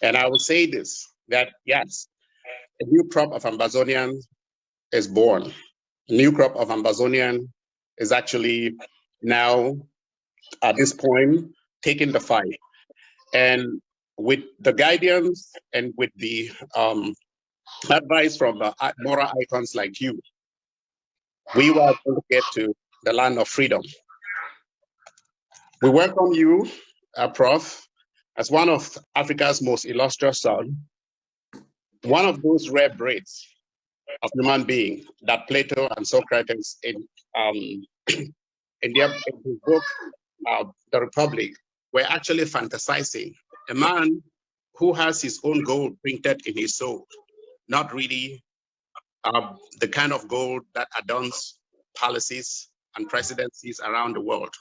And I will say this, that yes, a new crop of Ambazonians is born. A new crop of Ambazonian is actually now at this point taking the fight. And with the guidance and with the advice from moral icons like you, we were able to get to the land of freedom. We welcome you, Prof, as one of Africa's most illustrious sons, one of those rare breeds of human being that Plato and Socrates um, in his book, The Republic, were actually fantasizing. A man who has his own gold printed in his soul, not really the kind of gold that adorns palaces and presidencies around the world.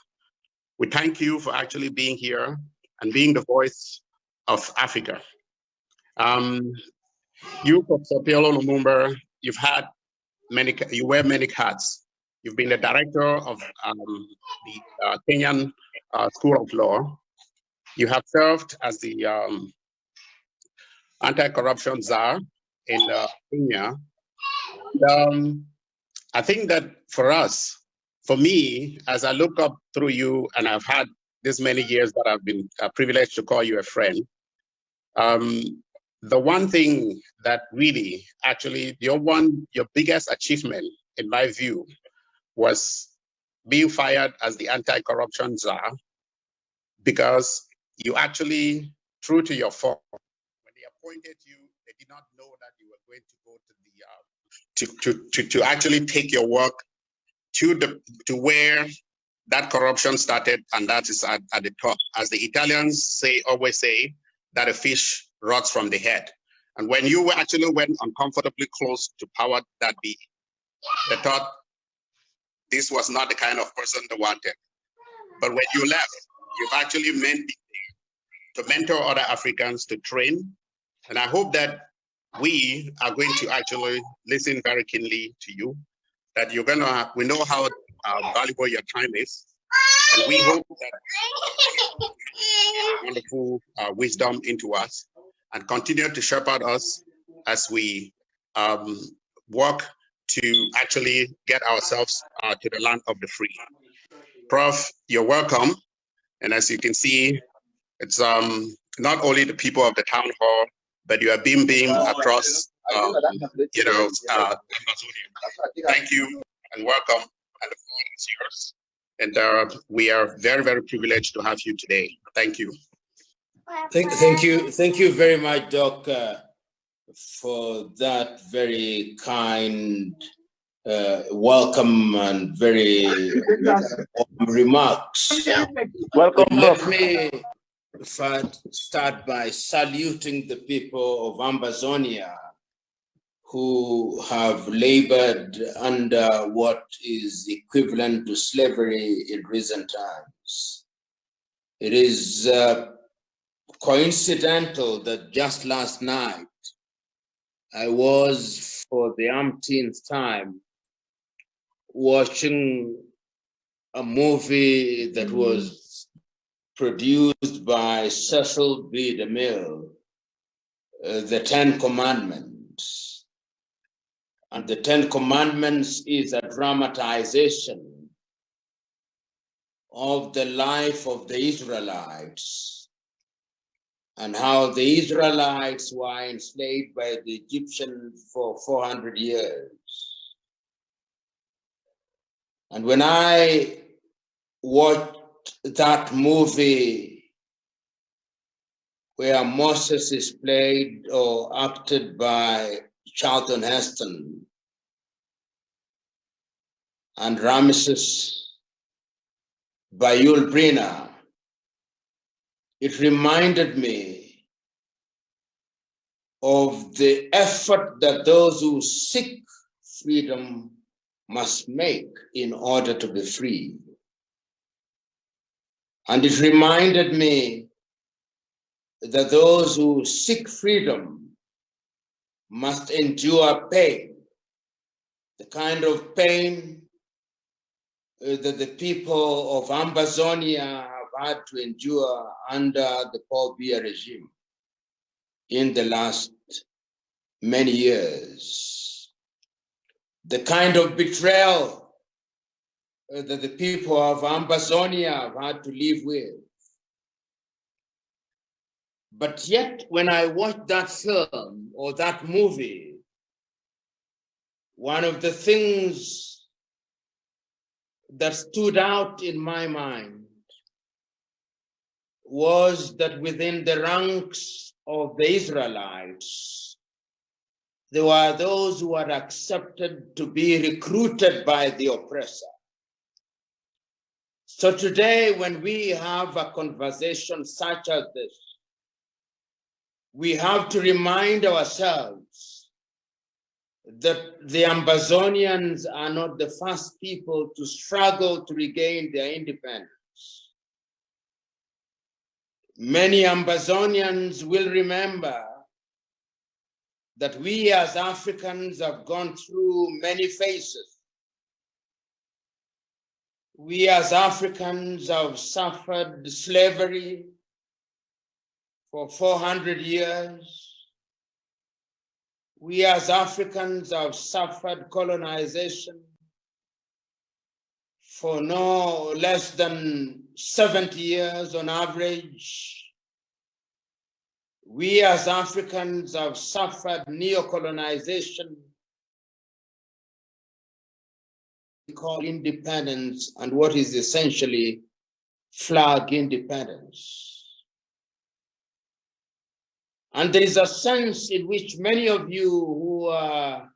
We thank you for actually being here and being the voice of Africa. You, Professor Piolo Lumumba, you wear many hats. You've been the director of the Kenyan School of Law. You have served as the anti-corruption czar in Kenya. I think that for me, as I look up through you, and I've had this many years that I've been privileged to call you a friend, the one thing that really, actually, your biggest achievement, in my view, was being fired as the anti-corruption czar, because you actually, true to your form, when they appointed you, they did not know that you were going to go to to actually take your work to where that corruption started, and that is at the top. As the Italians always say, that a fish rots from the head. And when you actually went uncomfortably close to power that be, they thought this was not the kind of person they wanted. But when you left, you've actually meant to mentor other Africans, to train. And I hope that we are going to actually listen very keenly to you, that we know how valuable your time is. And we hope that wonderful wisdom into us and continue to shepherd us as we work to actually get ourselves to the land of the free. Prof, you're welcome. And as you can see, it's not only the people of the town hall, but you are being across, Amazonia. Thank you and welcome. And the floor is yours. And we are very, very privileged to have you today. Thank you. Thank you very much, Doc, for that very kind welcome and very remarks. Welcome. Let me start by saluting the people of Ambazonia who have labored under what is equivalent to slavery in recent times. It is coincidental that just last night I was, for the umpteenth time, watching a movie that was produced by Cecil B. DeMille, The Ten Commandments. And the Ten Commandments is a dramatization of the life of the Israelites and how the Israelites were enslaved by the Egyptians for 400 years. And when I watched that movie where Moses is played or acted by Charlton Heston and Ramesses by Yul Brynner, it reminded me of the effort that those who seek freedom must make in order to be free. And it reminded me that those who seek freedom must endure pain, the kind of pain that the people of Ambazonia have had to endure under the Paul Biya regime. in the last many years. The kind of betrayal that the people of Ambazonia have had to live with. But yet, when I watched that film or that movie, one of the things that stood out in my mind was that within the ranks of the Israelites, there were those who had accepted to be recruited by the oppressor. So today, when we have a conversation such as this, we have to remind ourselves that the Ambazonians are not the first people to struggle to regain their independence. Many Ambazonians will remember that we as Africans have gone through many phases. We as Africans have suffered slavery for 400 years. We as Africans have suffered colonization for no less than 70 years on average. We as Africans have suffered neocolonization, we call independence, and what is essentially flag independence. And there is a sense in which many of you who are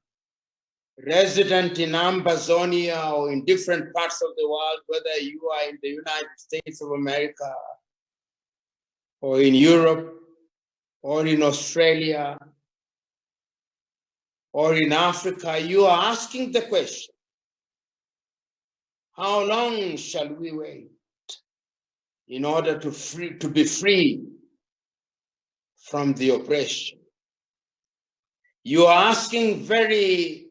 resident in Ambazonia or in different parts of the world, whether you are in the United States of America or in Europe or in Australia or in Africa, you are asking the question, how long shall we wait in order to be free from the oppression? You are asking very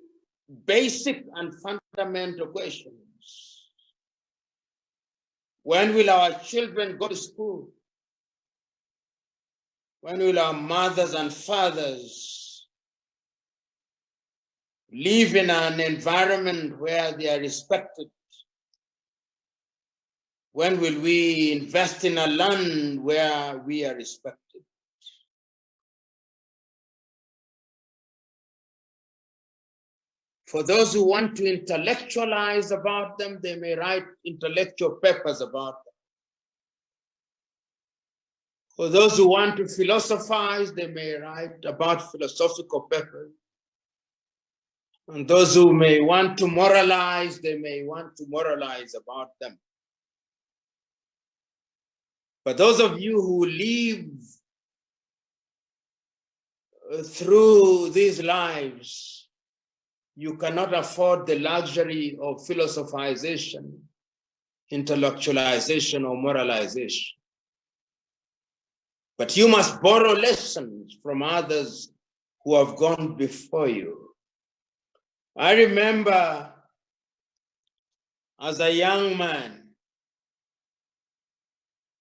basic and fundamental questions. When will our children go to school? When will our mothers and fathers live in an environment where they are respected? When will we invest in a land where we are respected? For those who want to intellectualize about them, they may write intellectual papers about them. For those who want to philosophize, they may write about philosophical papers. And those who may want to moralize, they may want to moralize about them. But those of you who live through these lives, you cannot afford the luxury of philosophization, intellectualization, or moralization. But you must borrow lessons from others who have gone before you. I remember as a young man,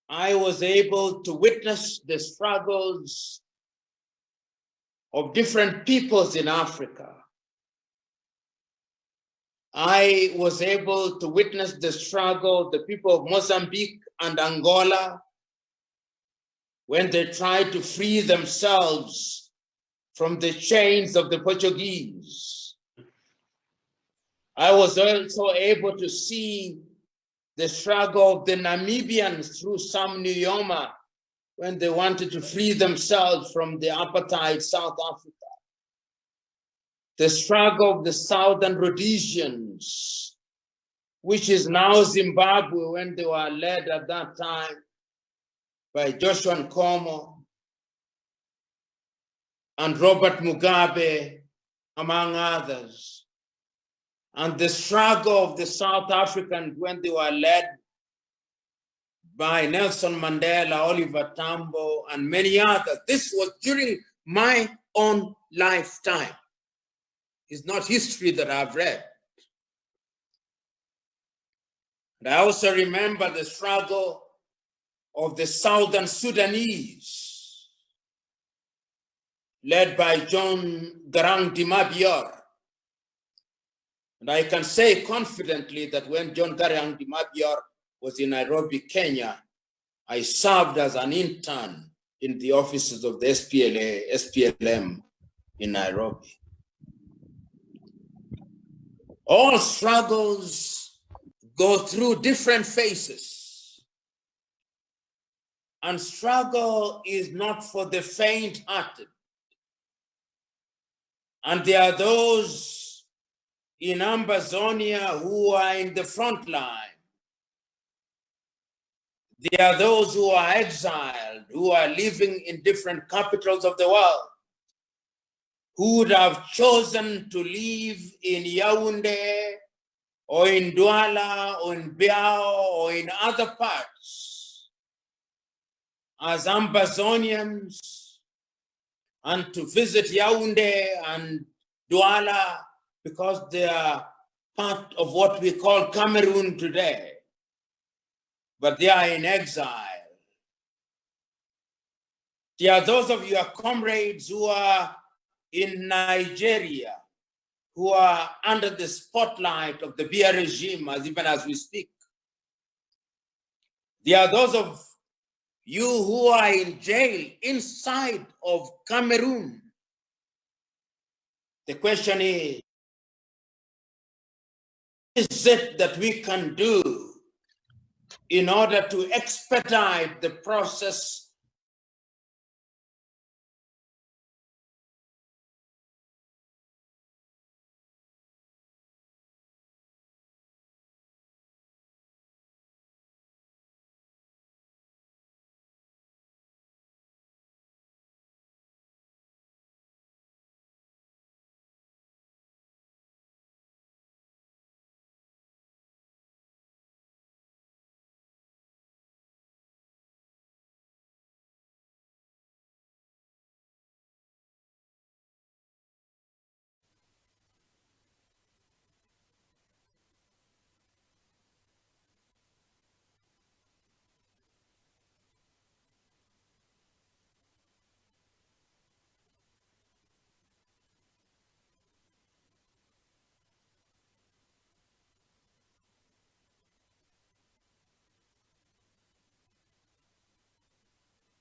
I was able to witness the struggles of different peoples in Africa. I was able to witness the struggle of the people of Mozambique and Angola when they tried to free themselves from the chains of the Portuguese. I was also able to see the struggle of the Namibians through Sam Nujoma when they wanted to free themselves from the apartheid South Africa. The struggle of the Southern Rhodesians, which is now Zimbabwe, when they were led at that time by Joshua Nkomo and Robert Mugabe, among others. And the struggle of the South Africans when they were led by Nelson Mandela, Oliver Tambo, and many others. This was during my own lifetime. It's not history that I've read. And I also remember the struggle of the Southern Sudanese led by John Garang Dimabior. And I can say confidently that when John Garang Dimabior was in Nairobi, Kenya, I served as an intern in the offices of the SPLM in Nairobi. All struggles go through different phases. And struggle is not for the faint-hearted. And there are those in Ambazonia who are in the front line. There are those who are exiled, who are living in different capitals of the world, who would have chosen to live in Yaoundé or in Douala or in Biao or in other parts as Ambazonians, and to visit Yaoundé and Douala because they are part of what we call Cameroon today, but they are in exile. There are those of your comrades who are in Nigeria, who are under the spotlight of the Biya regime, even as we speak. There are those of you who are in jail inside of Cameroon. The question is it that we can do in order to expedite the process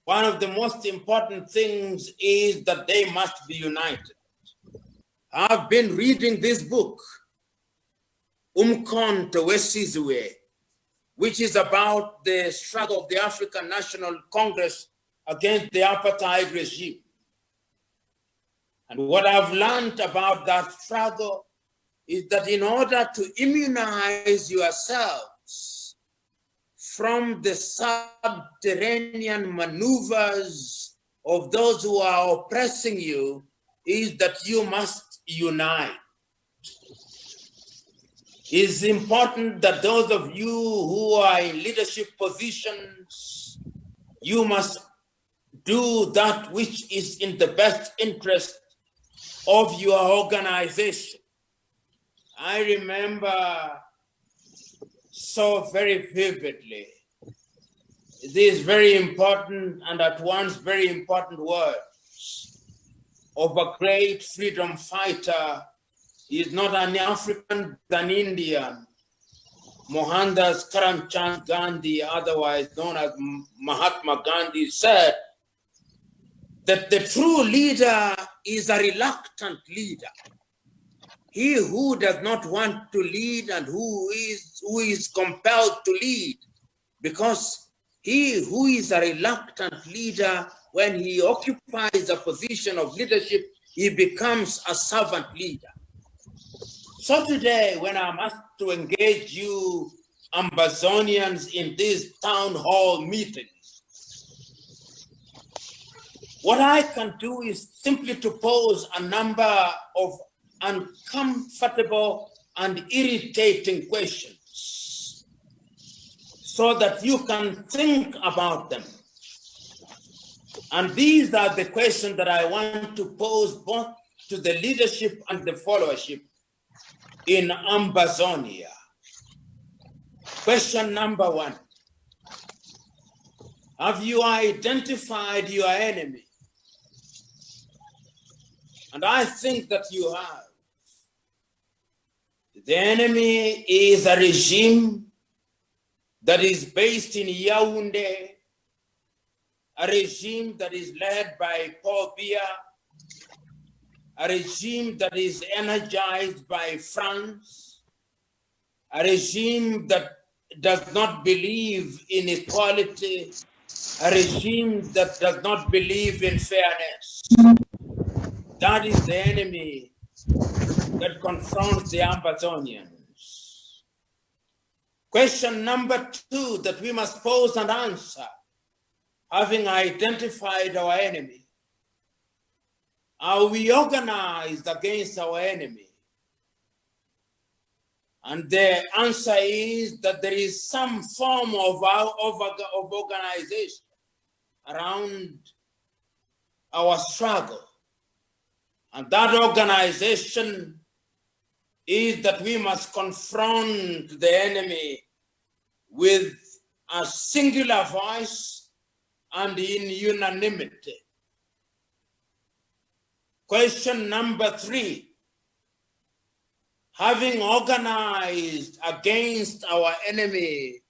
one of the most important things is that they must be united. I've been reading this book, Umkhonto weSizwe, which is about the struggle of the African National Congress against the apartheid regime. And what I've learned about that struggle is that in order to immunize yourselves from the subterranean maneuvers of those who are oppressing you, is that you must unite. It's important that those of you who are in leadership positions, you must do that which is in the best interest of your organization. I remember so very vividly these very important and at once very important words of a great freedom fighter. He is not an African, an Indian, Mohandas Karamchand Gandhi, otherwise known as Mahatma Gandhi, said that the true leader is a reluctant leader. He who does not want to lead and who is compelled to lead, because he who is a reluctant leader, when he occupies a position of leadership, he becomes a servant leader. So today, when I'm asked to engage you Ambazonians in this town hall meeting, what I can do is simply to pose a number of uncomfortable and irritating questions so that you can think about them. And these are the questions that I want to pose both to the leadership and the followership in Ambazonia. Question number one: have you identified your enemy? And I think that you have. The enemy is a regime that is based in Yaoundé, a regime that is led by Paul Biya, a regime that is energized by France, a regime that does not believe in equality, a regime that does not believe in fairness. That is the enemy that confronts the Ambazonians. Question number 2 that we must pose and answer, having identified our enemy. Are we organized against our enemy? And the answer is that there is some form of organization around our struggle. And that organization is that we must confront the enemy with a singular voice and in unanimity. Question number 3. Having organized against our enemy,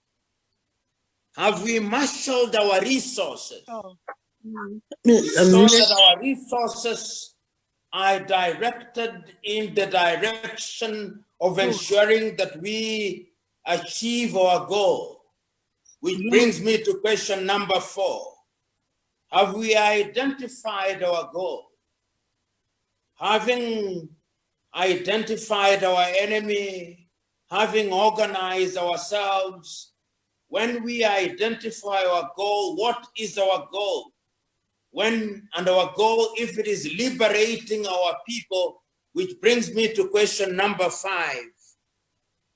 have we marshaled our resources so that our resources are directed in the direction of ensuring that we achieve our goal? Which brings me to question number 4. Have we identified our goal? Having identified our enemy, having organized ourselves, when we identify our goal, what is our goal? And our goal, if it is liberating our people, which brings me to question number 5.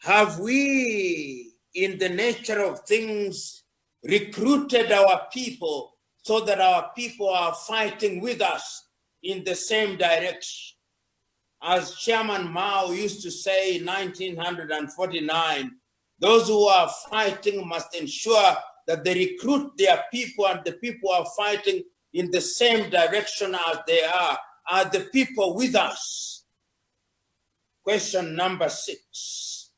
Have we, in the nature of things, recruited our people so that our people are fighting with us in the same direction? As Chairman Mao used to say in 1949, those who are fighting must ensure that they recruit their people, and the people are fighting in the same direction as they are. Are the people with us? Question number 6.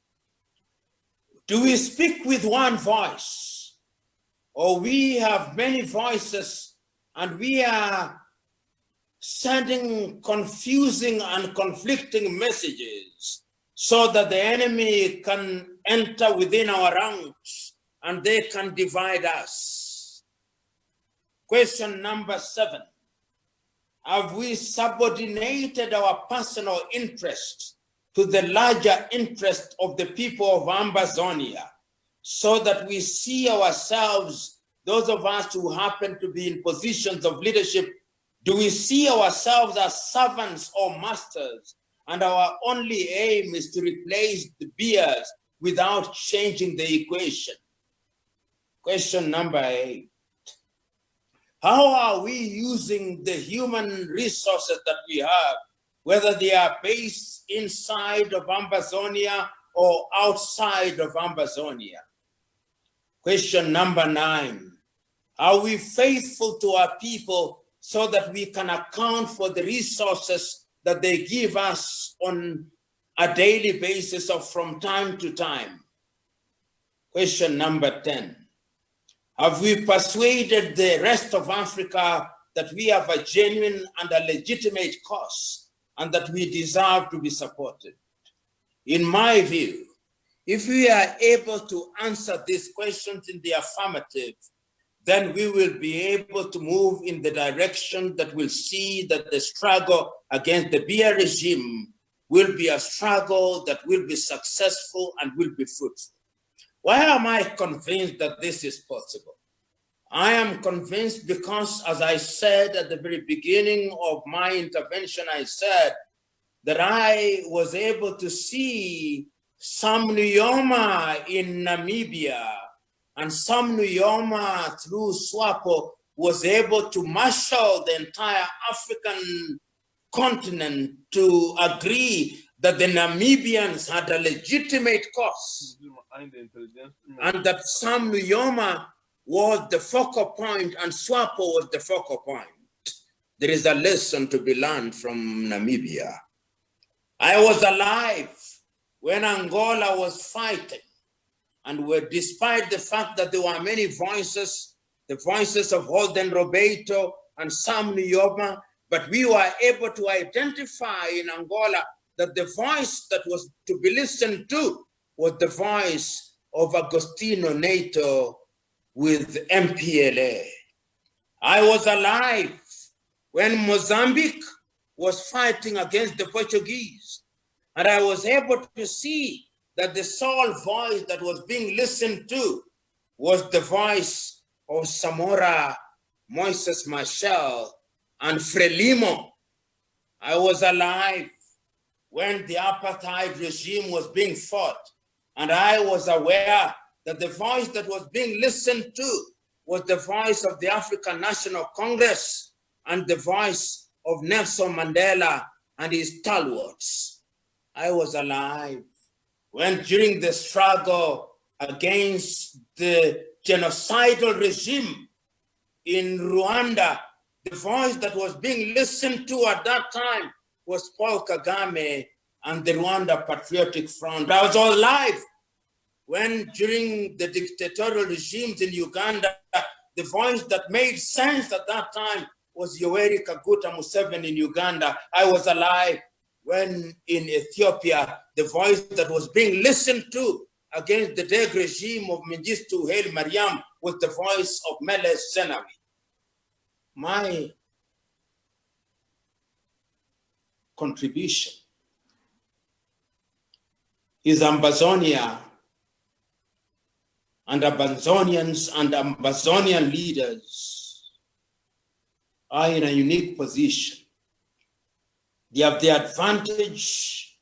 Do we speak with one voice, or we have many voices and we are sending confusing and conflicting messages so that the enemy can enter within our ranks and they can divide us? Question number 7. Have we subordinated our personal interest to the larger interest of the people of Ambazonia so that we see ourselves, those of us who happen to be in positions of leadership, do we see ourselves as servants or masters, and our only aim is to replace the beers without changing the equation? Question number 8. How are we using the human resources that we have, whether they are based inside of Ambazonia or outside of Ambazonia? Question number 9. Are we faithful to our people so that we can account for the resources that they give us on a daily basis or from time to time? Question number 10. Have we persuaded the rest of Africa that we have a genuine and a legitimate cause and that we deserve to be supported? In my view, if we are able to answer these questions in the affirmative, then we will be able to move in the direction that will see that the struggle against the Biya regime will be a struggle that will be successful and will be fruitful. Why am I convinced that this is possible? I am convinced because, as I said at the very beginning of my intervention, I said that I was able to see Sam Nujoma in Namibia, and Sam Nujoma through SWAPO was able to marshal the entire African continent to agree that the Namibians had a legitimate cause, and that Sam Nujoma was the focal point and SWAPO was the focal point. there is a lesson to be learned from Namibia. I was alive when Angola was fighting, and despite the fact that there were many voices, the voices of Holden Roberto and Sam Nujoma, but we were able to identify in Angola that the voice that was to be listened to was the voice of Agostinho Neto with MPLA. I was alive when Mozambique was fighting against the Portuguese, and I was able to see that the sole voice that was being listened to was the voice of Samora, Moises Machel, and Frelimo. I was alive when the apartheid regime was being fought, and I was aware that the voice that was being listened to was the voice of the African National Congress and the voice of Nelson Mandela and his stalwarts. I was alive when, during the struggle against the genocidal regime in Rwanda, the voice that was being listened to at that time was Paul Kagame and the Rwanda Patriotic Front. I was alive when, during the dictatorial regimes in Uganda, the voice that made sense at that time was Yoweri Kaguta Museveni in Uganda. I was alive when, in Ethiopia, the voice that was being listened to against the Deg regime of Mengistu Haile Mariam was the voice of Meles Zenawi. My contribution is Ambazonia and Ambazonians and Ambazonian leaders are in a unique position. They have the advantage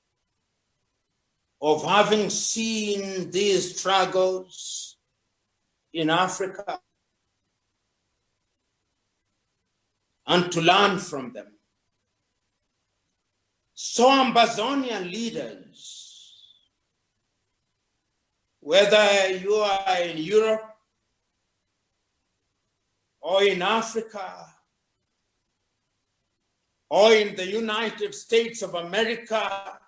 of having seen these struggles in Africa and to learn from them. So Ambazonian leaders, whether you are in Europe or in Africa or in the United States of America,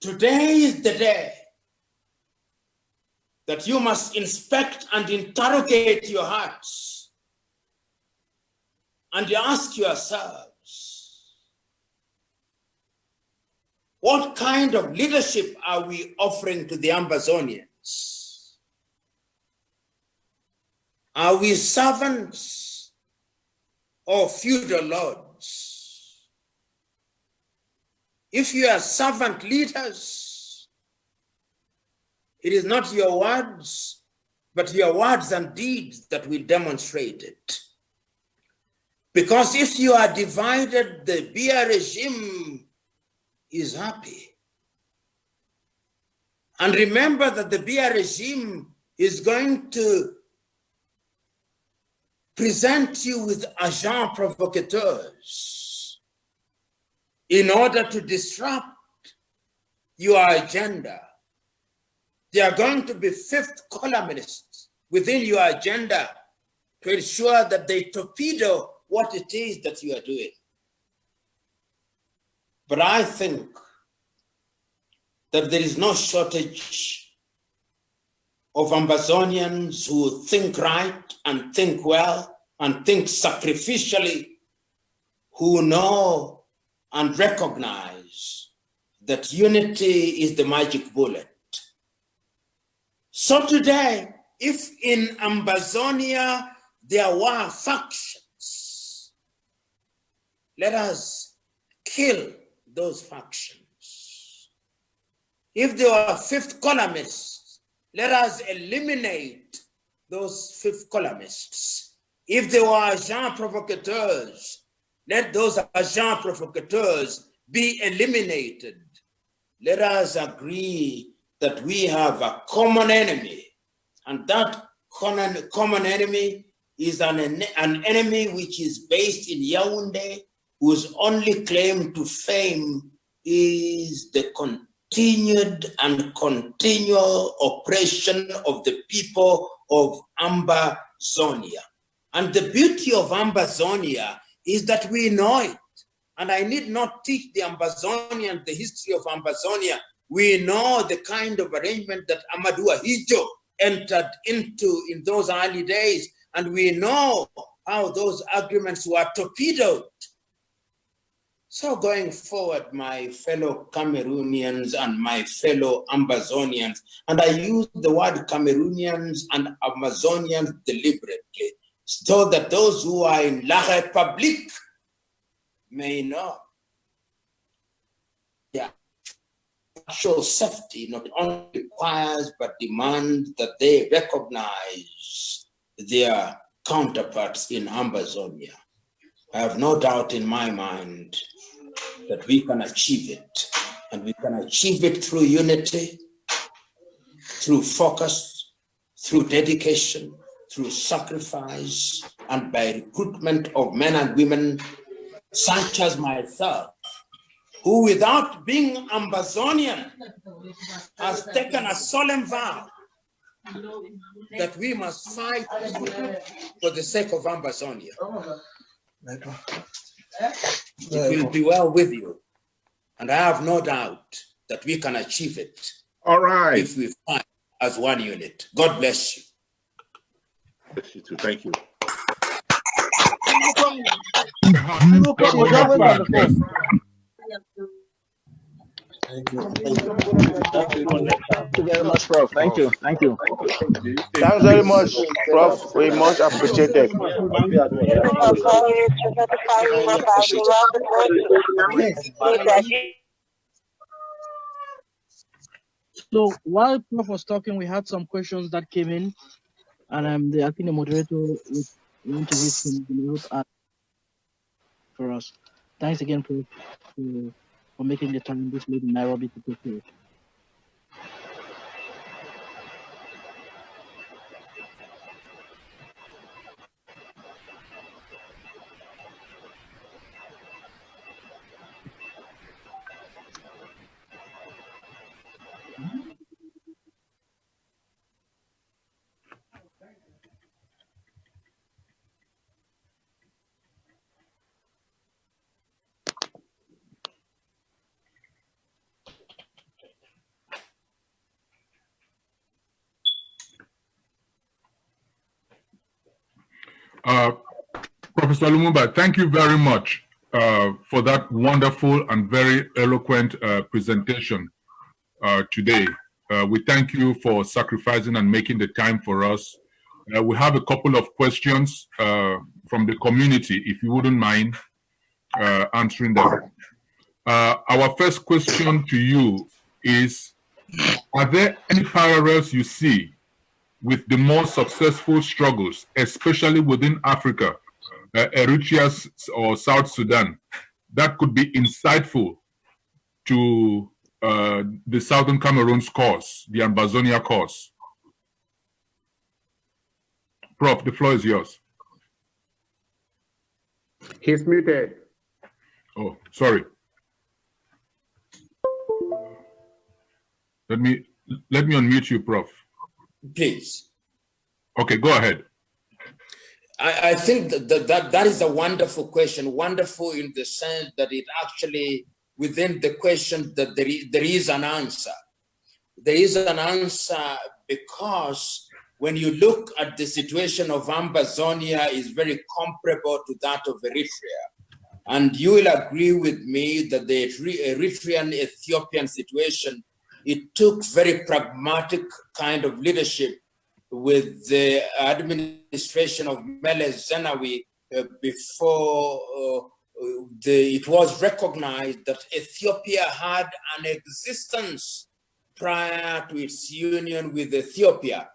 today is the day that you must inspect and interrogate your hearts and ask yourselves, what kind of leadership are we offering to the Ambazonians? Are we servants or feudal lords? If you are servant leaders, it is not your words, but your words and deeds that will demonstrate it. Because if you are divided, the Biya regime is happy. And remember that the Biya regime is going to present you with agents provocateurs in order to disrupt your agenda. They are going to be fifth columnists within your agenda to ensure that they torpedo what it is that you are doing. But I think that there is no shortage of Ambazonians who think right and think well and think sacrificially, who know and recognize that unity is the magic bullet. So today, if in Ambazonia there were factions, let us kill those factions. If there were fifth columnists, let us eliminate those fifth columnists. If there were agents provocateurs, let those agents provocateurs be eliminated. Let us agree that we have a common enemy, and that common enemy is an enemy which is based in Yaoundé, whose only claim to fame is the continued and continual oppression of the people of Ambazonia. And the beauty of Ambazonia is that we know it. And I need not teach the Ambazonian the history of Ambazonia. We know the kind of arrangement that Amadou Ahidjo entered into in those early days. And we know how those agreements were torpedoed. So going forward, my fellow Cameroonians and my fellow Ambazonians, and I use the word Cameroonians and Ambazonians deliberately, so that those who are in La République may know. Yeah. Actual safety not only requires but demands that they recognize their counterparts in Ambazonia. I have no doubt in my mind that we can achieve it, and we can achieve it through unity, through focus, through dedication, through sacrifice, and by recruitment of men and women such as myself, who without being Ambazonian has taken a solemn vow that we must fight for the sake of Ambazonia. It will be well with you, and I have no doubt that we can achieve it. All right. If we fight as one unit. God bless you. Bless you too. Thank you. Thank you. Thank you very much, Prof. Thank you. Thank you. Thanks very much, Prof. We much appreciated. So while Prof was talking, we had some questions that came in, and I think the moderator would want to read some out for us. Thanks again, Prof, for making the time this late in Nairobi to prepare. Professor Lumumba, thank you very much for that wonderful and very eloquent presentation today. We thank you for sacrificing and making the time for us. We have a couple of questions from the community, if you wouldn't mind answering them. Our first question to you is, are there any parallels you see with the more successful struggles, especially within Africa, Eritrea or South Sudan, that could be insightful to the Southern Cameroon's cause, the Ambazonia cause? Prof, the floor is yours. He's muted. Oh, sorry. Let me unmute you, Prof. Please. Okay, go ahead. I think that is a wonderful question. Wonderful in the sense that it actually, within the question, that there is an answer. There is an answer because when you look at the situation of Ambazonia, is very comparable to that of Eritrea. And you will agree with me that the Eritrean-Ethiopian situation, it took very pragmatic kind of leadership with the administration of Meles Zenawi before it was recognized that Ethiopia had an existence prior to its union with Ethiopia.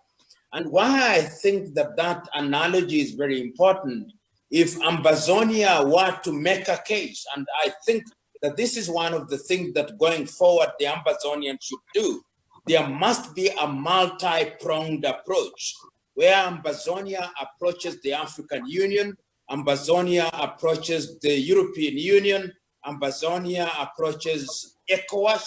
And why I think that analogy is very important, if Ambazonia were to make a case, and I think that this is one of the things that going forward the Ambazonians should do, there must be a multi-pronged approach where Ambazonia approaches the African Union, Ambazonia approaches the European Union, Ambazonia approaches ECOWAS,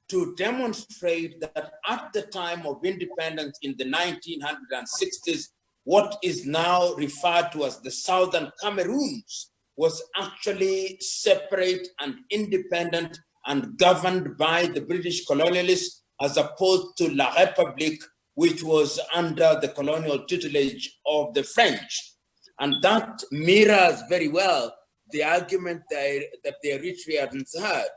to demonstrate that at the time of independence in the 1960s, what is now referred to as the Southern Cameroons was actually separate and independent and governed by the British colonialists, as opposed to La République, which was under the colonial tutelage of the French. And that mirrors very well the argument that the Eritreans had.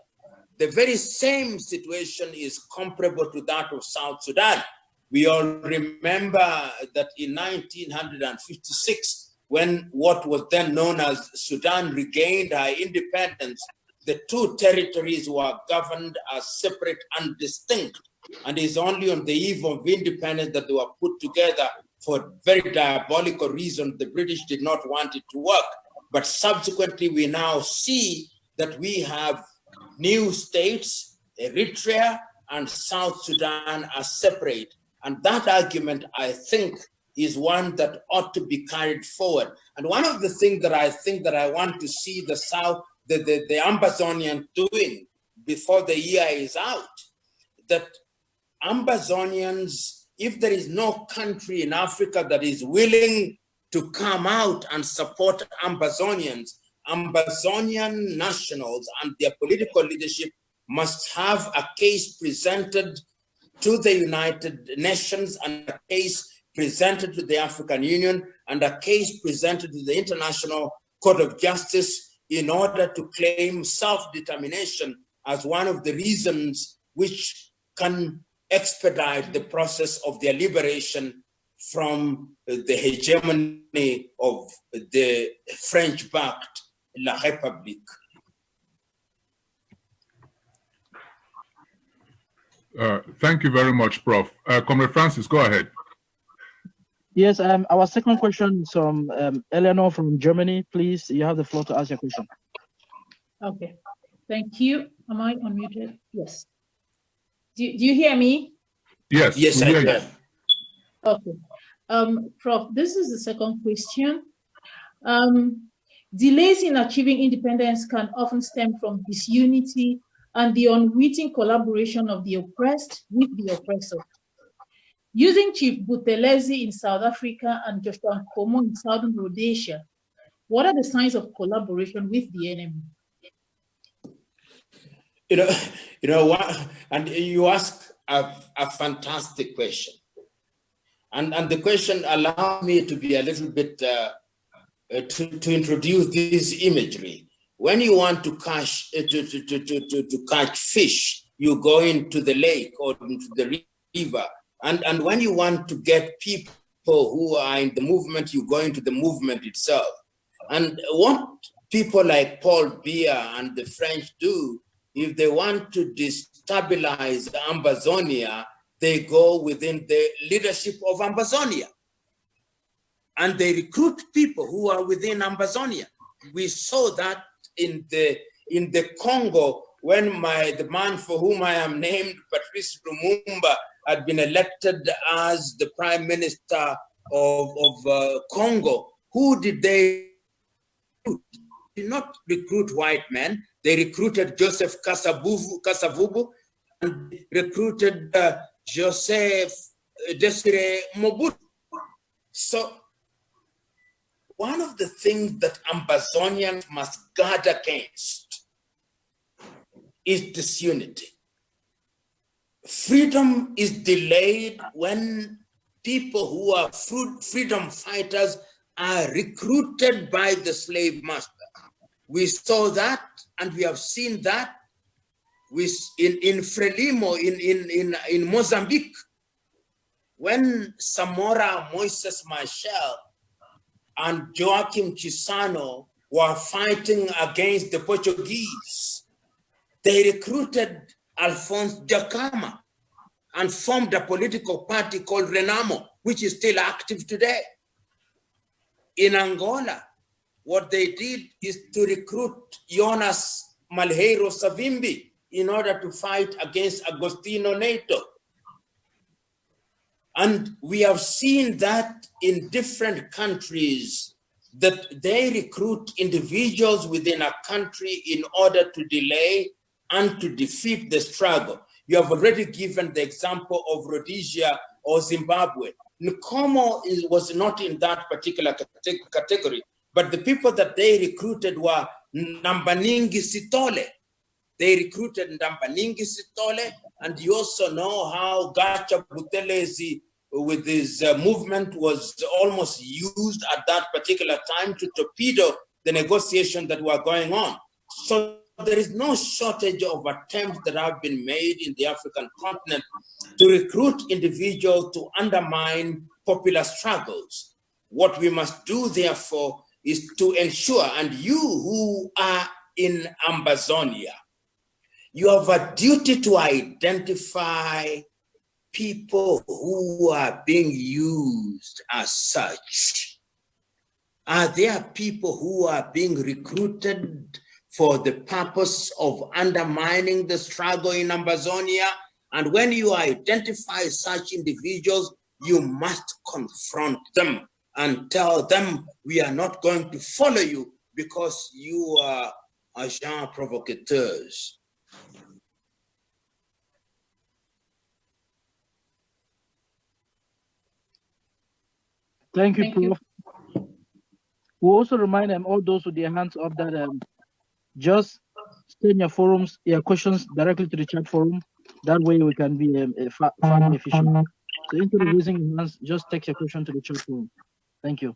The very same situation is comparable to that of South Sudan. We all remember that in 1956, when what was then known as Sudan regained her independence, the two territories were governed as separate and distinct. And it's only on the eve of independence that they were put together for very diabolical reasons. The British did not want it to work. But subsequently, we now see that we have new states, Eritrea and South Sudan are separate. And that argument, I think, is one that ought to be carried forward. And one of the things that I think that I want to see the Ambazonians doing before the year is out, that Ambazonians, if there is no country in Africa that is willing to come out and support Ambazonians, Ambazonian nationals and their political leadership must have a case presented to the United Nations and a case presented to the African Union and a case presented to the International Court of Justice in order to claim self-determination as one of the reasons which can expedite the process of their liberation from the hegemony of the French-backed La République. Thank you very much, Prof. Comrade Francis, go ahead. Yes, our second question is from Eleanor from Germany. Please, you have the floor to ask your question. Okay, thank you. Am I unmuted? Yes. Do you hear me? Yes, I can. Okay. Prof, this is the second question. Delays in achieving independence can often stem from disunity and the unwitting collaboration of the oppressed with the oppressor. Using Chief Buthelezi in South Africa and Joshua Nkomo in Southern Rhodesia, what are the signs of collaboration with the enemy? You know what? And you ask a fantastic question. And the question allowed me to be a little bit, to introduce this imagery. When you want to catch, to catch fish, you go into the lake or into the river. And when you want to get people who are in the movement, you go into the movement itself. And what people like Paul Biya and the French do, if they want to destabilize Ambazonia, they go within the leadership of Ambazonia. And they recruit people who are within Ambazonia. We saw that in the Congo when the man for whom I am named, Patrice Lumumba, had been elected as the prime minister of Congo. Who did they recruit? They did not recruit white men. They recruited Joseph Kasavubu and recruited Joseph Desire Mobutu. So one of the things that Ambazonians must guard against is disunity. Freedom is delayed when people who are freedom fighters are recruited by the slave master. We saw that, and we have seen that in Frelimo, in Mozambique, when Samora Moises Machel and Joaquim Chissano were fighting against the Portuguese. They recruited Alphonse Jacama and formed a political party called Renamo, which is still active today. In Angola, what they did is to recruit Jonas Malheiro Savimbi in order to fight against Agostinho Neto. And we have seen that in different countries, that they recruit individuals within a country in order to delay and to defeat the struggle. You have already given the example of Rhodesia or Zimbabwe. Nkomo was not in that particular category, but the people that they recruited were Nambaningi Sitole. They recruited Nambaningi Sitole, and you also know how Gacha Buthelezi with his movement was almost used at that particular time to torpedo the negotiations that were going on. So there is no shortage of attempts that have been made in the African continent to recruit individuals to undermine popular struggles. What we must do, therefore, is to ensure, and you who are in Ambazonia, you have a duty to identify people who are being used as such. Are there people who are being recruited for the purpose of undermining the struggle in Ambazonia? And when you identify such individuals, you must confront them and tell them, we are not going to follow you because you are agents provocateurs. Thank you, Prof. We also remind all those with their hands up that just send your forums, your questions directly to the chat forum. That way we can be far more efficient. So instead of raising your hands, just text your question to the chat forum. Thank you.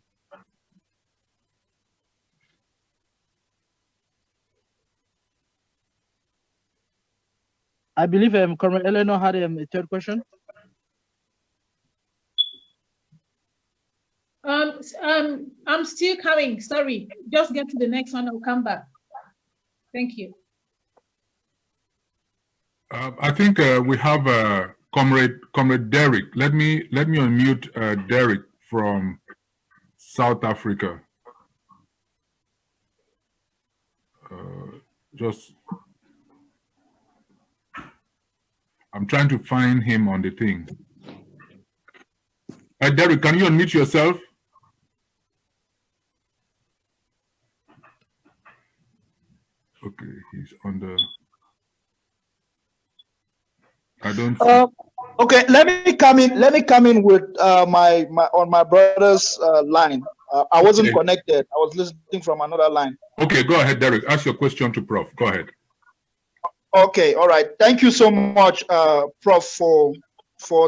I believe Comrade Eleanor had a third question. I'm still coming. Sorry, just get to the next one. I'll come back. Thank you. I think we have Comrade Derek. Let me unmute Derek from South Africa. I'm trying to find him on the thing. Derek, can you unmute yourself? Okay, he's on the. I don't. Okay, let me come in. Let me come in with my brother's line. I wasn't connected. I was listening from another line. Okay, go ahead, Derek. Ask your question to Prof. Go ahead. Okay, all right. Thank you so much, Prof, for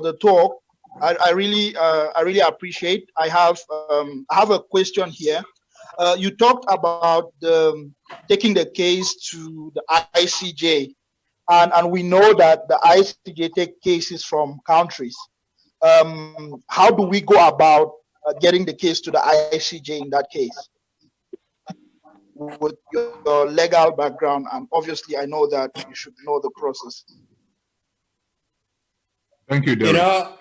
the talk. I really appreciate. I have a question here. You talked about taking the case to the ICJ, and we know that the ICJ take cases from countries. How do we go about getting the case to the ICJ in that case? With your legal background, and obviously I know that you should know the process. Thank you, Derek. You know,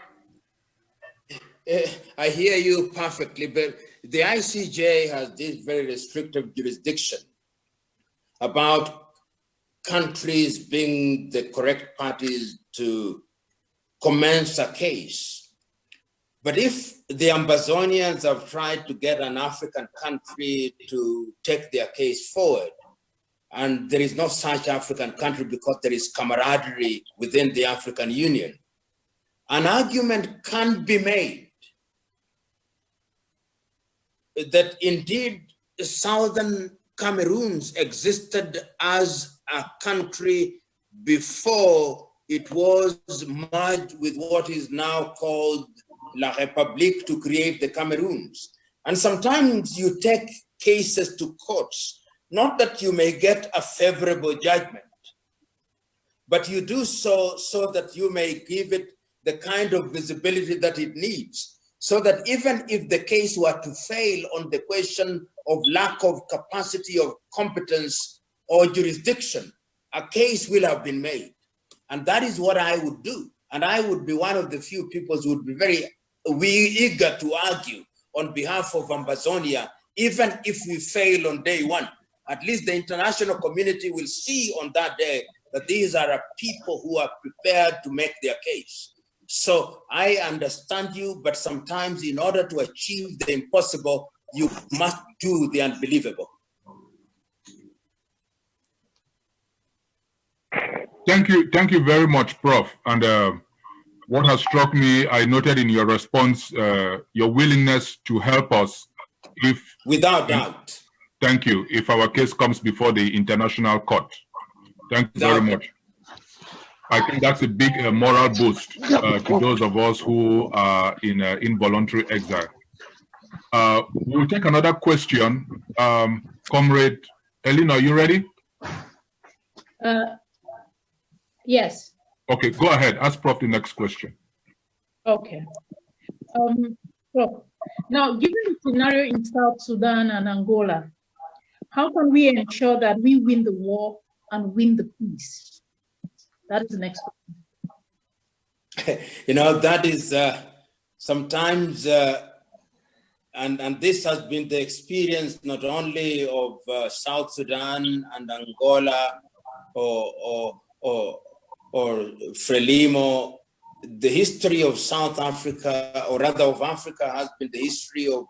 I hear you perfectly, but the ICJ has this very restrictive jurisdiction about countries being the correct parties to commence a case. But if the Ambazonians have tried to get an African country to take their case forward, and there is no such African country because there is camaraderie within the African Union, an argument can be made that indeed Southern Cameroons existed as a country before it was merged with what is now called La République to create the Cameroons. And sometimes you take cases to courts, not that you may get a favorable judgment, but you do so that you may give it the kind of visibility that it needs, so that even if the case were to fail on the question of lack of capacity of competence or jurisdiction, a case will have been made. And that is what I would do. And I would be one of the few people who would be very eager to argue on behalf of Ambazonia, even if we fail on day one. At least the international community will see on that day that these are people who are prepared to make their case. So I understand you, but sometimes in order to achieve the impossible, you must do the unbelievable. Thank you very much, Prof. And what has struck me, I noted in your response, your willingness to help us if... Without doubt. Thank you. If our case comes before the International Court. Thank you very much. I think that's a big moral boost to those of us who are in involuntary exile. We'll take another question. Comrade Elena, are you ready? Yes. Okay, go ahead. Ask Prof the next question. Okay. Prof, now, given the scenario in South Sudan and Angola, how can we ensure that we win the war and win the peace? That is the next question. You know, that is sometimes, and this has been the experience not only of South Sudan and Angola or Frelimo. The history of South Africa, or rather of Africa, has been the history of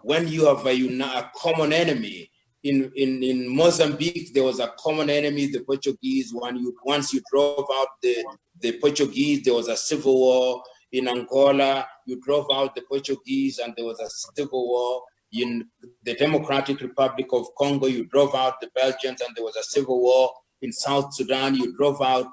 when you have a common enemy. In Mozambique, there was a common enemy, the Portuguese. Once you drove out the Portuguese, there was a civil war. In Angola, you drove out the Portuguese and there was a civil war. In the Democratic Republic of Congo, you drove out the Belgians and there was a civil war. In South Sudan, you drove out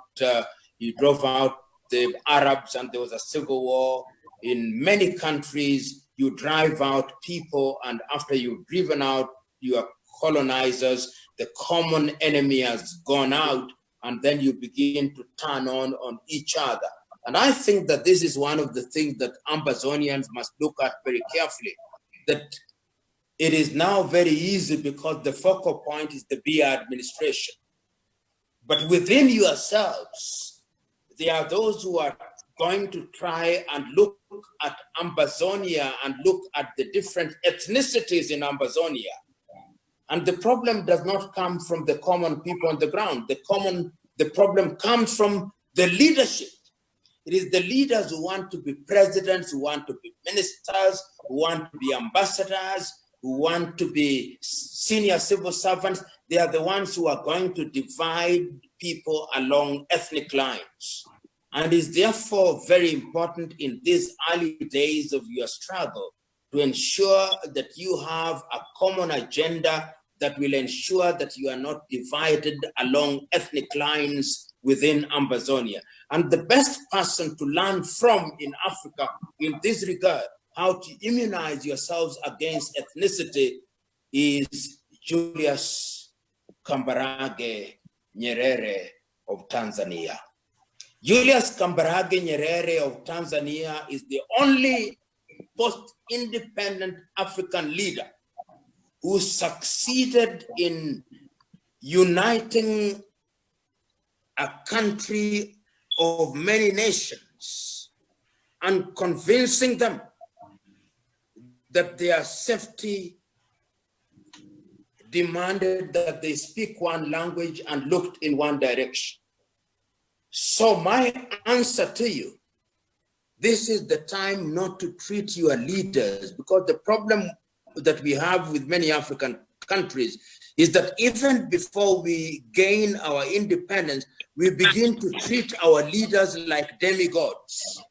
the Arabs and there was a civil war. In many countries, you drive out people, and after you've driven out your colonizers, the common enemy has gone out, and then you begin to turn on each other. And I think that this is one of the things that Ambazonians must look at very carefully, that it is now very easy because the focal point is the Biya administration. But within yourselves, there are those who are going to try and look at Ambazonia and look at the different ethnicities in Ambazonia. And the problem does not come from the common people on the ground. The problem comes from the leadership. It is the leaders who want to be presidents, who want to be ministers, who want to be ambassadors, who want to be senior civil servants. They are the ones who are going to divide people along ethnic lines. And it's therefore very important in these early days of your struggle to ensure that you have a common agenda that will ensure that you are not divided along ethnic lines within Ambazonia. And the best person to learn from in Africa in this regard, how to immunize yourselves against ethnicity, is Julius Kambarage Nyerere of Tanzania. Julius Kambarage Nyerere of Tanzania is the only post-independent African leader who succeeded in uniting a country of many nations and convincing them that their safety demanded that they speak one language and looked in one direction. So my answer to you, this is the time not to treat your leaders, because the problem that we have with many African countries is that even before we gain our independence, we begin to treat our leaders like demigods.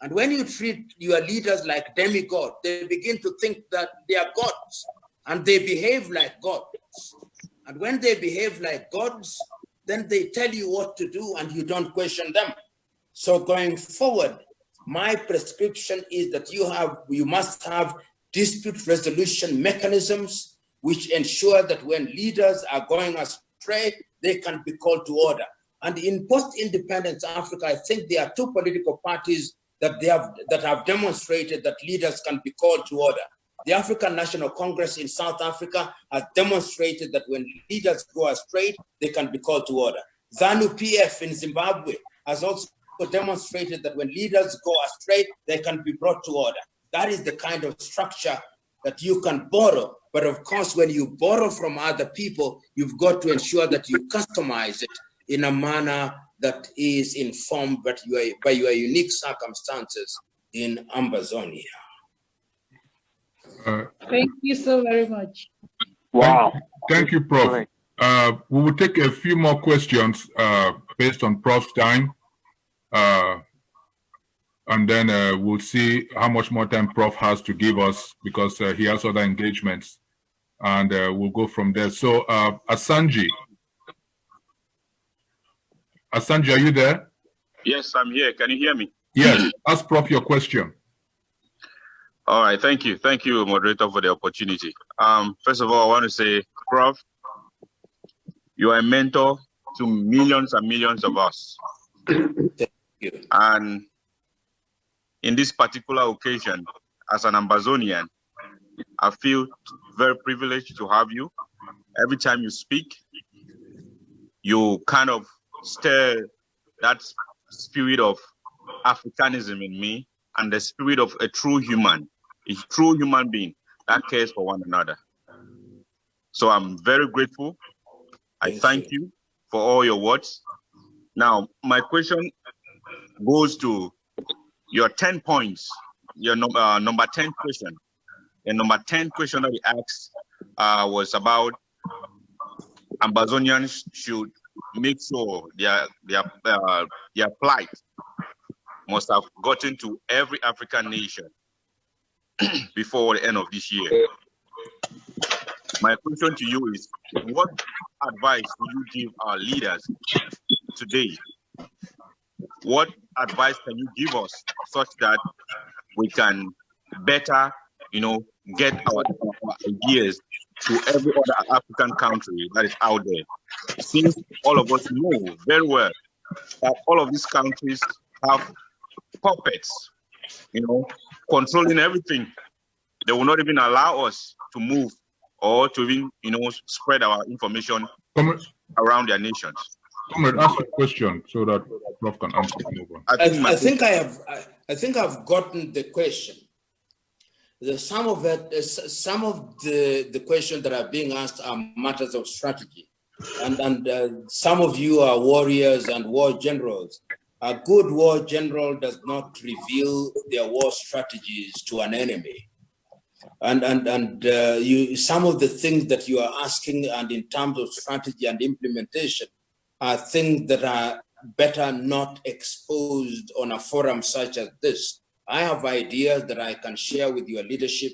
And when you treat your leaders like demigods, they begin to think that they are gods, and they behave like gods. And when they behave like gods, then they tell you what to do and you don't question them. So going forward, my prescription is that you must have dispute resolution mechanisms which ensure that when leaders are going astray, they can be called to order. And in post-independence Africa, I think there are two political parties that have demonstrated that leaders can be called to order. The African National Congress in South Africa has demonstrated that when leaders go astray, they can be called to order. ZANU-PF in Zimbabwe has also demonstrated that when leaders go astray, they can be brought to order. That is the kind of structure that you can borrow. But of course, when you borrow from other people, you've got to ensure that you customize it in a manner that is informed by your unique circumstances in Ambazonia. Thank you so very much. Wow. Thank you, Prof. We will take a few more questions based on Prof's time. and then we'll see how much more time Prof has to give us because he has other engagements, and we'll go from there. So Asanji, are you there? Yes, I'm here. Can you hear me? Yes. Ask Prof your question. All right. Thank you. Thank you, moderator, for the opportunity. First of all, I want to say, Prof, you are a mentor to millions and millions of us. Thank you. And in this particular occasion, as an Ambazonian, I feel very privileged to have you. Every time you speak, you kind of stir that spirit of Africanism in me and the spirit of a true human being that cares for one another. So I'm very grateful. I thank you for all your words. Now, my question goes to your 10 points, your number 10 question. The number 10 question that we asked was about Ambazonians should make sure their plight must have gotten to every African nation before the end of this year. My question to you is, what advice would you give our leaders today? What advice can you give us such that we can better, get our ideas to every other African country that is out there? Since all of us know very well that all of these countries have puppets, controlling everything. They will not even allow us to move or to even, spread our information around their nations. Comrade, ask a question so that Prof can answer. I think I've gotten the question. Some of the questions that are being asked are matters of strategy, and some of you are warriors and war generals. A good war general does not reveal their war strategies to an enemy. Some of the things that you are asking, and in terms of strategy and implementation, are things that are better not exposed on a forum such as this. I have ideas that I can share with your leadership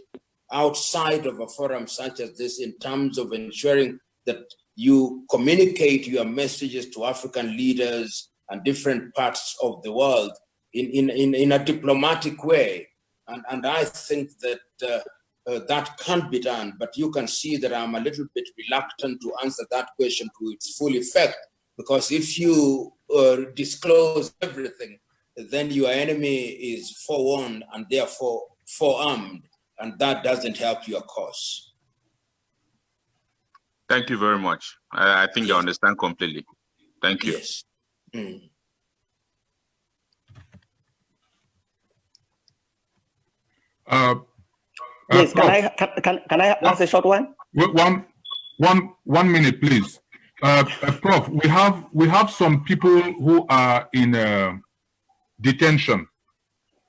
outside of a forum such as this in terms of ensuring that you communicate your messages to African leaders and different parts of the world in a diplomatic way. And I think that that can be done, but you can see that I'm a little bit reluctant to answer that question to its full effect, because if you disclose everything, then your enemy is forewarned and therefore forearmed, and that doesn't help your cause. Thank you very much. I think I understand completely. Thank you. Yes. Please, can I ask a short one? One minute, please. Prof, we have some people who are in detention,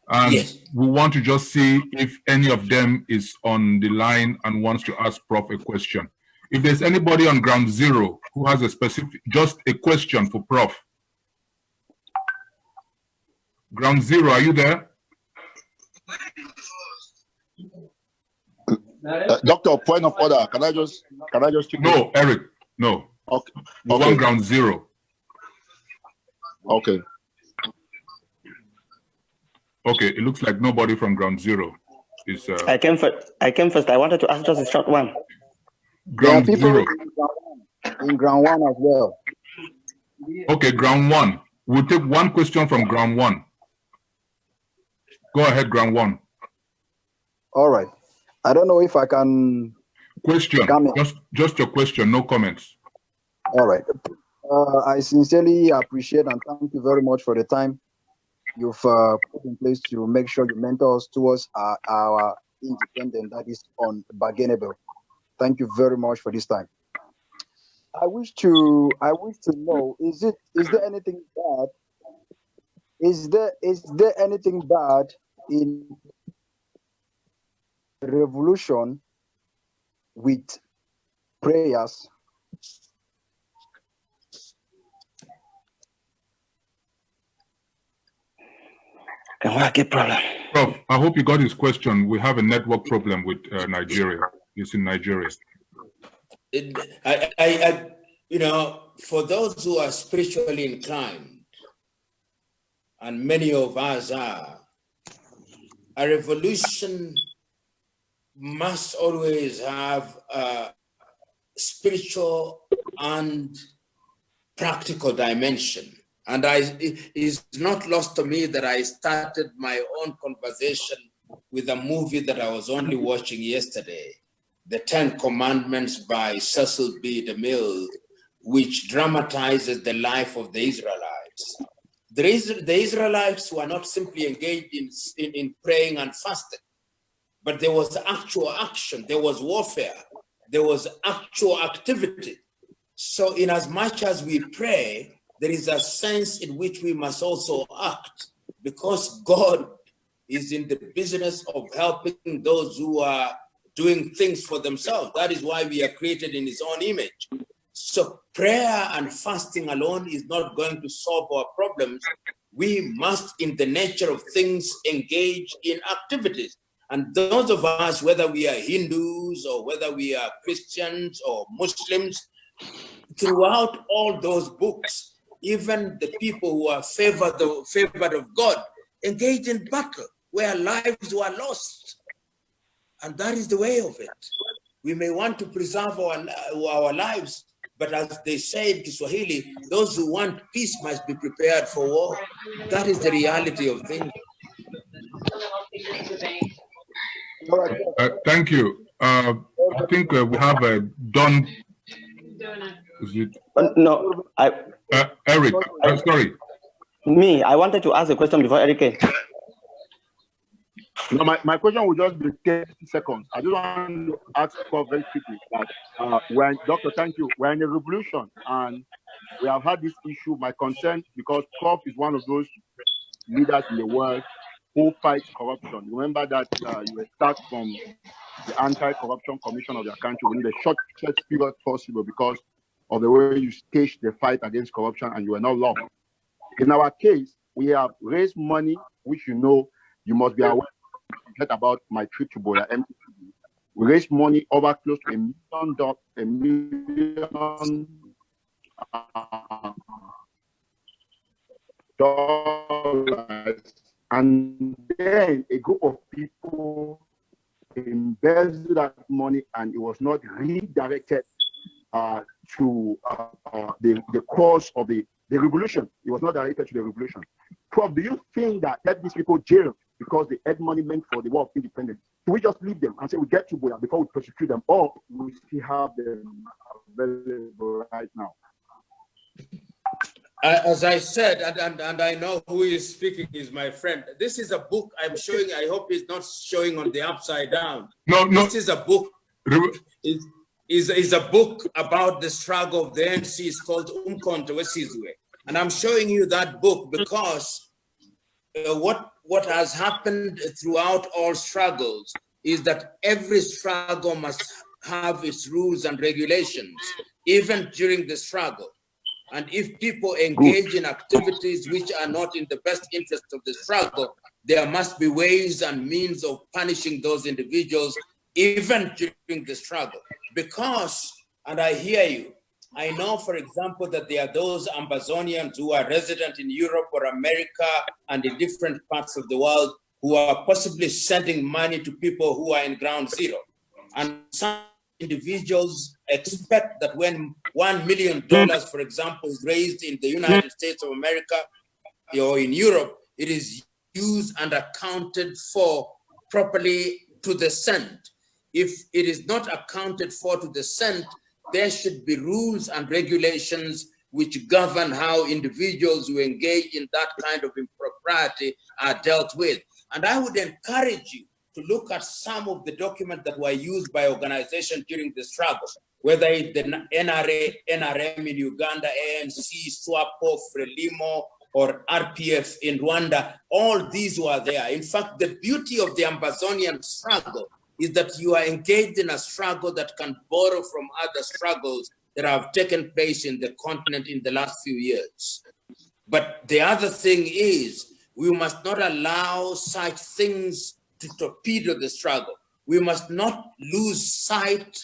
and we want to just see if any of them is on the line and wants to ask Prof a question. If there's anybody on ground zero who has just a question for Prof. Ground zero, are you there? Doctor, point of order. Can I just No, Eric, no. Okay. We want ground zero. Okay. Okay, it looks like nobody from ground zero is. I came first. I wanted to ask just a short one. Ground zero. In ground one as well. Okay, ground one. We'll take one question from ground one. Go ahead, ground one. All right. I don't know if I can. Question. Just your question, no comments. All right. I sincerely appreciate and thank you very much for the time you've put in place to make sure you mentor us towards our independence that is unbargainable. Thank you very much for this time. I wish to know, is there anything bad? Is there anything bad in revolution with prayers? Prof, I hope you got his question. We have a network problem with Nigeria. It's in Nigeria. You know, for those who are spiritually inclined, and many of us are, a revolution must always have a spiritual and practical dimension. And it is not lost to me that I started my own conversation with a movie that I was only watching yesterday, The 10 Commandments by Cecil B. DeMille, which dramatizes the life of the Israelites. The Israelites were not simply engaged in praying and fasting, but there was actual action, there was warfare, there was actual activity. So in as much as we pray, there is a sense in which we must also act, because God is in the business of helping those who are doing things for themselves. That is why we are created in his own image. So prayer and fasting alone is not going to solve our problems. We must, in the nature of things, engage in activities. And those of us, whether we are Hindus or whether we are Christians or Muslims, throughout all those books, even the people who are favored of God engaged in battle where lives were lost. And that is the way of it. We may want to preserve our lives, but as they say in Kiswahili, those who want peace must be prepared for war. That is the reality of things. Thank you. I think we have Don. Is it? No, Eric, sorry. Me, I wanted to ask a question before Eric came. No, my question will just be 30 seconds. I just want to ask Prof very quickly that Doctor, thank you. We're in a revolution and we have had this issue. My concern, because Prof is one of those leaders in the world who fights corruption. Remember that you were sacked from the Anti-Corruption Commission of your country within the shortest period possible because of the way you staged the fight against corruption and you were not loved. In our case, we have raised money, which you know you must be aware about my trip to Bola MTV. We raised money over close to $1 million and then a group of people embezzled that money and it was not redirected to the cause of the revolution. It was not directed to the revolution. Prof, do you think that let these people jail because they had money meant for the war of independence? Do we just leave them and say we get to Boya before we prosecute them, or we still have them available right now? As I said, and I know who is speaking is my friend. This is a book I'm showing. I hope it's not showing on the upside down. No. This is a book. Is a book about the struggle of the ANC. It's called Umkhonto Wesizwe. And I'm showing you that book because what has happened throughout all struggles is that every struggle must have its rules and regulations, even during the struggle. And if people engage in activities which are not in the best interest of the struggle, there must be ways and means of punishing those individuals, even during the struggle. Because, and I hear you, I know, for example, that there are those Ambazonians who are resident in Europe or America and in different parts of the world who are possibly sending money to people who are in ground zero. And some individuals expect that when $1 million, for example, is raised in the United States of America or in Europe, it is used and accounted for properly to the cent. If it is not accounted for to the cent, there should be rules and regulations which govern how individuals who engage in that kind of impropriety are dealt with. And I would encourage you to look at some of the documents that were used by organizations during the struggle, whether it's the NRA, NRM in Uganda, ANC, SWAPO, FRELIMO, or RPF in Rwanda. All these were there. In fact, the beauty of the Ambazonian struggle is that you are engaged in a struggle that can borrow from other struggles that have taken place in the continent in the last few years. But the other thing is We must not allow such things to torpedo the struggle. We must not lose sight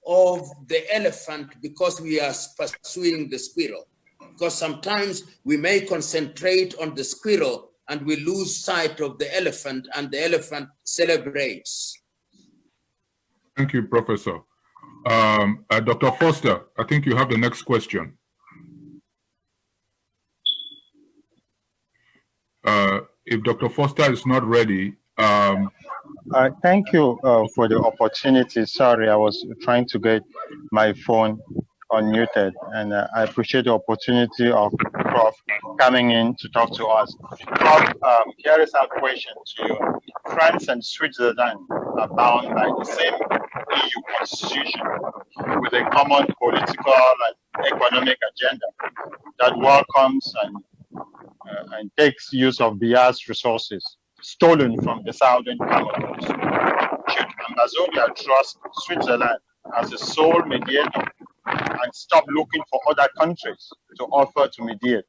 of the elephant because we are pursuing the squirrel. Because sometimes we may concentrate on the squirrel and we lose sight of the elephant, and the elephant celebrates. Thank you, Professor. Dr. Foster, I think you have the next question. If Dr. Foster is not ready. Thank you for the opportunity. Sorry, I was trying to get my phone unmuted, and I appreciate the opportunity of Prof coming in to talk to us. Prof, here is our question to you. France and Switzerland are bound by the same EU constitution with a common political and economic agenda that welcomes and takes use of Biafra's resources stolen from the southern Cameroons. Should Amazonia trust Switzerland as a sole mediator and stop looking for other countries to offer to mediate?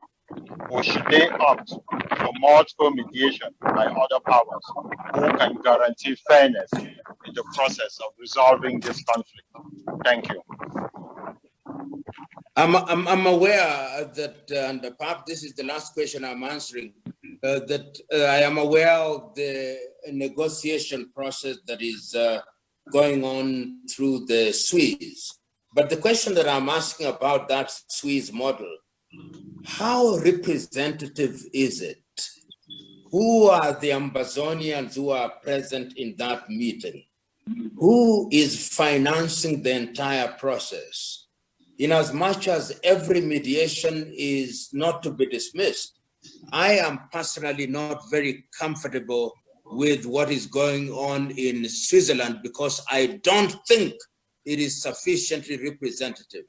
Or should they opt for multiple mediation by other powers who can guarantee fairness in the process of resolving this conflict? Thank you. I'm aware that, and perhaps this is the last question I'm answering, that I am aware of the negotiation process that is going on through the Swiss. But the question that I'm asking about that Swiss model, how representative is it? Who are the Ambazonians who are present in that meeting? Who is financing the entire process? In as much as every mediation is not to be dismissed, I am personally not very comfortable with what is going on in Switzerland because I don't think it is sufficiently representative.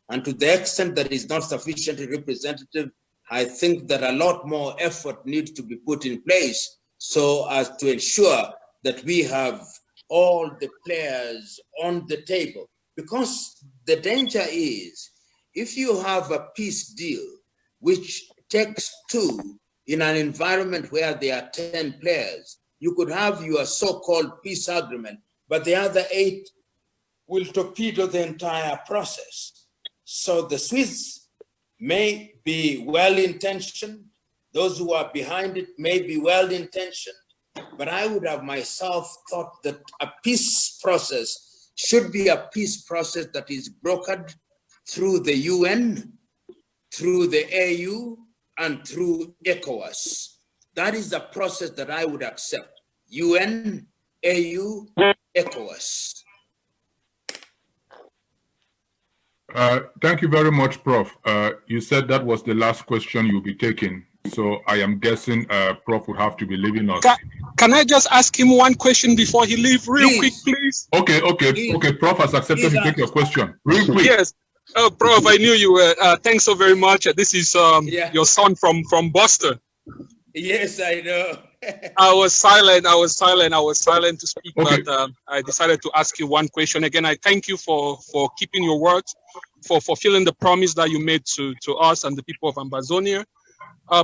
And to the extent that it is not sufficiently representative, I think that a lot more effort needs to be put in place so as to ensure that we have all the players on the table. Because the danger is, if you have a peace deal, which takes two in an environment where there are 10 players, you could have your so-called peace agreement, but the other 8 will torpedo the entire process. So the Swiss may be well-intentioned, those who are behind it may be well-intentioned, but I would have myself thought that a peace process should be a peace process that is brokered through the UN, through the AU, and through ECOWAS. That is the process that I would accept. UN, AU, ECOWAS. Thank you very much, Prof. You said that was the last question you'll be taking. So I am guessing Prof would have to be leaving us. Can I just ask him one question before he leaves real quick, please? Okay. Prof has accepted to take your question. Real quick. Yes. Prof, I knew you were. Thanks so very much. This is your son from Boston. Yes, I know. I was silent to speak, okay. But I decided to ask you one question. Again, I thank you for keeping your word, for fulfilling the promise that you made to us and the people of Ambazonia.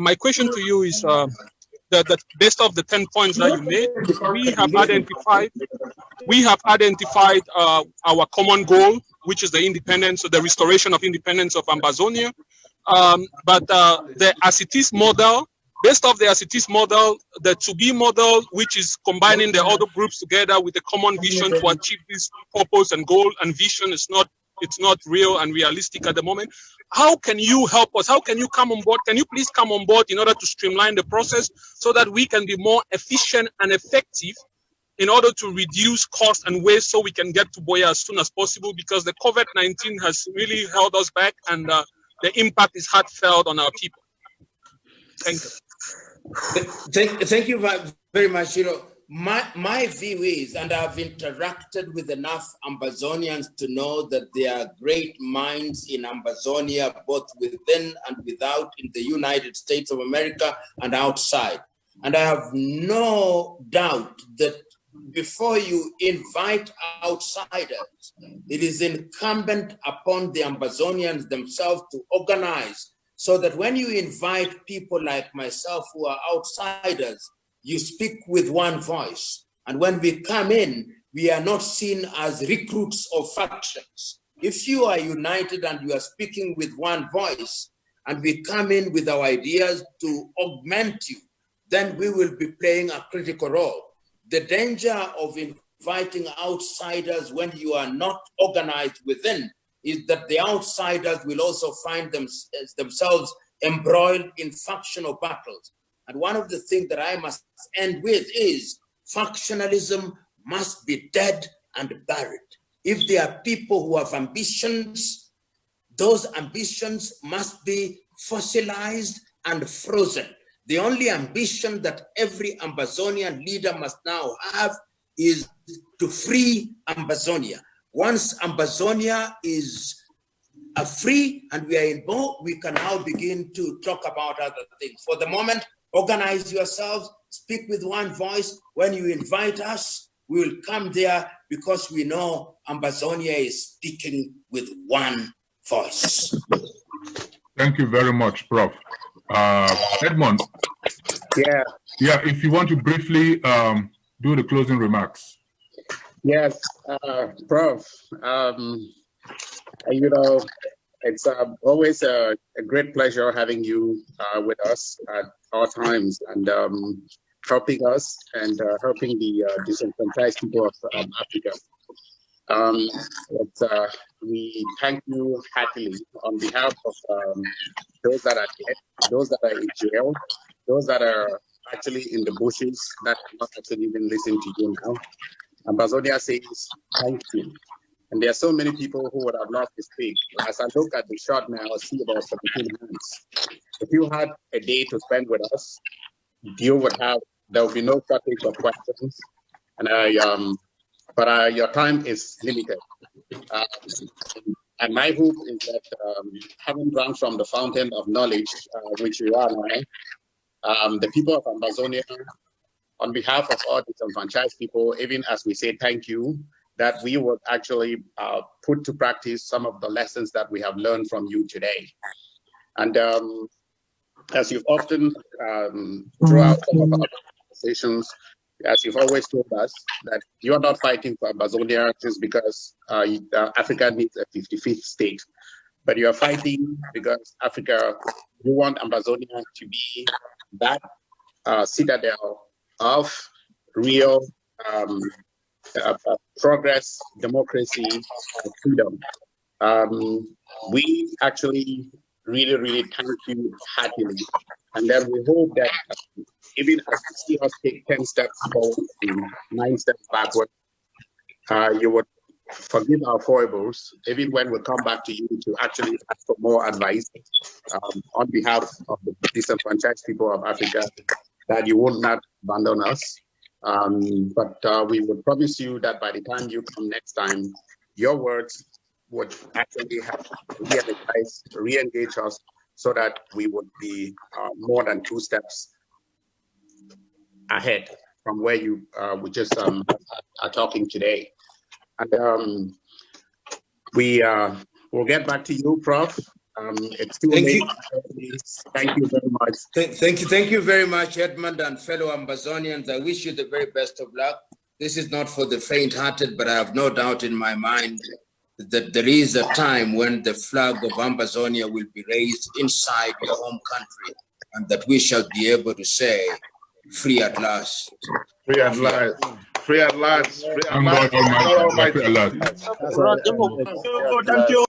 My question to you is that based off the 10 points that you made, we have identified our common goal, which is the independence, or the restoration of independence of Ambazonia. But the as-it-is model, based off the as-it-is model, the to-be model, which is combining the other groups together with a common vision to achieve this purpose and goal and vision, it's not real and realistic at the moment. How can you help us? How can you come on board? Can you please come on board in order to streamline the process so that we can be more efficient and effective in order to reduce cost and waste so we can get to Buea as soon as possible, because the COVID-19 has really held us back and the impact is heartfelt on our people. Thank you. Thank you very much. You know, my view is, and I've interacted with enough Ambazonians to know that there are great minds in Ambazonia, both within and without, in the United States of America and outside. And I have no doubt that before you invite outsiders, it is incumbent upon the Ambazonians themselves to organize so that when you invite people like myself who are outsiders, you speak with one voice. And when we come in, we are not seen as recruits of factions. If you are united and you are speaking with one voice, and we come in with our ideas to augment you, then we will be playing a critical role. The danger of inviting outsiders when you are not organized within is that the outsiders will also find themselves embroiled in factional battles. And one of the things that I must end with is factionalism must be dead and buried. If there are people who have ambitions, those ambitions must be fossilized and frozen. The only ambition that every Ambazonian leader must now have is to free Ambazonia. Once Ambazonia is free and we are involved, we can now begin to talk about other things. For the moment, organize yourselves, speak with one voice. When you invite us, we will come there because we know Ambazonia is speaking with one voice. Thank you very much, Prof. Edmond. Yeah. Yeah, if you want to briefly do the closing remarks. Yes, Prof. You know, it's always a great pleasure having you with us at all times and helping us and helping the disenfranchised people of Africa. We thank you heartily on behalf of those that are dead, those that are in jail, those that are actually in the bushes that are not actually even listening to you now. Ambazonia says thank you. And there are so many people who would have loved to speak. As I look at the shot now, I see about 17 hands. If you had a day to spend with us, there would be no shortage of questions. And but your time is limited. And my hope is that having drunk from the fountain of knowledge, which you are now, the people of Ambazonia, on behalf of all disenfranchised people, even as we say thank you, that we would actually put to practice some of the lessons that we have learned from you today. And as you've often, throughout some of our conversations, as you've always told us, that you're not fighting for Ambazonia just because Africa needs a 55th state, but you're fighting because you want Ambazonia to be that citadel of real progress, democracy, and freedom. We actually really thank you heartily. And then we hope that even as you see us take 10 steps forward and 9 steps backward, you would forgive our foibles, even when we come back to you to actually ask for more advice on behalf of the disenfranchised people of Africa, that you will not abandon us. But we would promise you that by the time you come next time, your words would actually have re-engage us so that we would be more than 2 steps ahead from where you we just are talking today. And we'll get back to you, Prof. It's too late. Thank you very much. Thank you very much, Edmund and fellow Ambazonians. I wish you the very best of luck. This is not for the faint-hearted, but I have no doubt in my mind that there is a time when the flag of Ambazonia will be raised inside your home country, and that we shall be able to say, free at last. Free at last. Free at last. Free at last. God Almighty. Free at last. Thank you.